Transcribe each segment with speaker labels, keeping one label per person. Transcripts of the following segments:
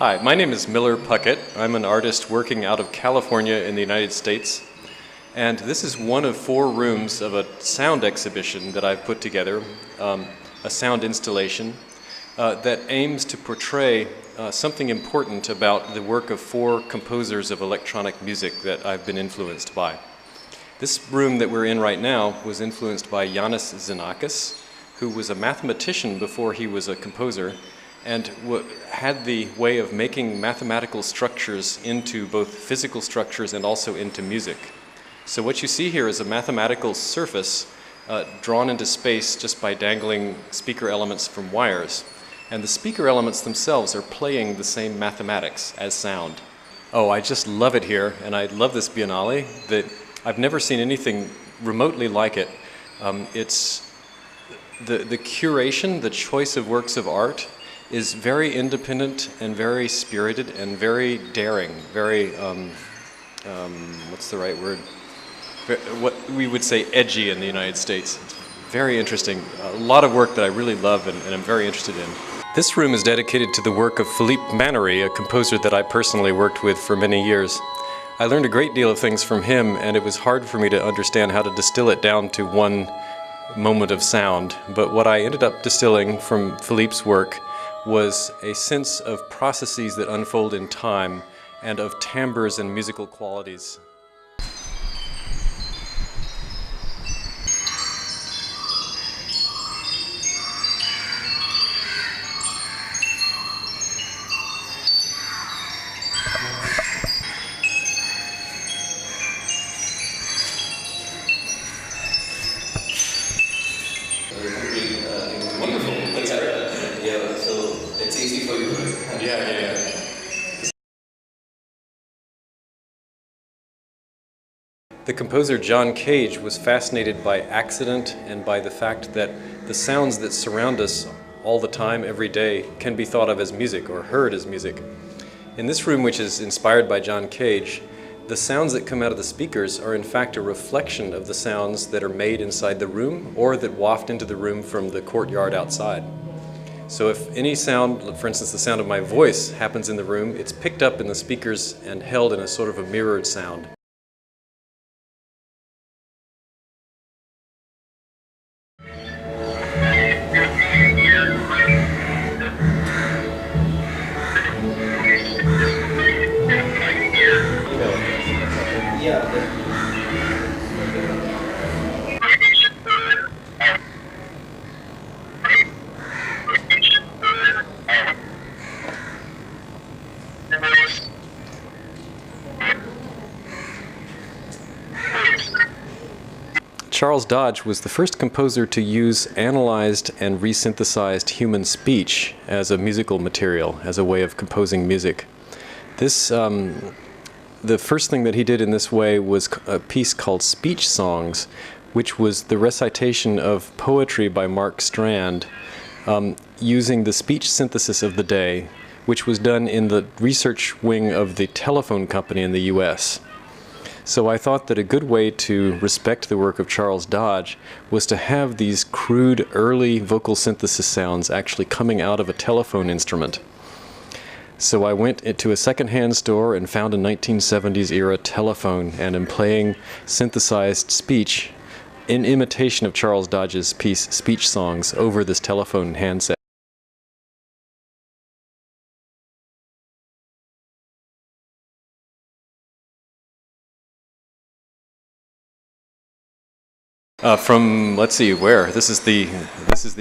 Speaker 1: Hi, my name is Miller Puckett. I'm an artist working out of California in the United States. And this is one of 4 rooms of a sound exhibition that I've put together, a sound installation that aims to portray something important about the work of 4 composers of electronic music that I've been influenced by. This room that we're in right now was influenced by Yannis Xenakis, who was a mathematician before he was a composer, and had the way of making mathematical structures into both physical structures and also into music. So what you see here is a mathematical surface drawn into space just by dangling speaker elements from wires. And the speaker elements themselves are playing the same mathematics as sound. Oh, I just love it here, and I love this Biennale. I've never seen anything remotely like it. It's the curation, the choice of works of art is very independent and very spirited and very daring, very, what's the right word? What we would say edgy in the United States. It's very interesting. A lot of work that I really love and I'm very interested in. This room is dedicated to the work of Philippe Mannery, a composer that I personally worked with for many years. I learned a great deal of things from him, and it was hard for me to understand how to distill it down to one moment of sound. But what I ended up distilling from Philippe's work was a sense of processes that unfold in time and of timbres and musical qualities.
Speaker 2: Wonderful. That's great. Yeah, so it's easy for you.
Speaker 1: Yeah. The composer John Cage was fascinated by accident and by the fact that the sounds that surround us all the time, every day, can be thought of as music or heard as music. In this room, which is inspired by John Cage, the sounds that come out of the speakers are in fact a reflection of the sounds that are made inside the room or that waft into the room from the courtyard outside. So if any sound, for instance the sound of my voice, happens in the room, it's picked up in the speakers and held in a sort of a mirrored sound. Charles Dodge was the first composer to use analyzed and resynthesized human speech as a musical material, as a way of composing music. The first thing that he did in this way was a piece called Speech Songs, which was the recitation of poetry by Mark Strand using the speech synthesis of the day, which was done in the research wing of the telephone company in the US. So I thought that a good way to respect the work of Charles Dodge was to have these crude early vocal synthesis sounds actually coming out of a telephone instrument. So I went into a secondhand store and found a 1970s era telephone and am playing synthesized speech in imitation of Charles Dodge's piece Speech Songs over this telephone handset. Let's see, where? This is the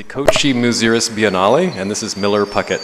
Speaker 1: Kochi Muziris Biennale, and this is Miller Puckett.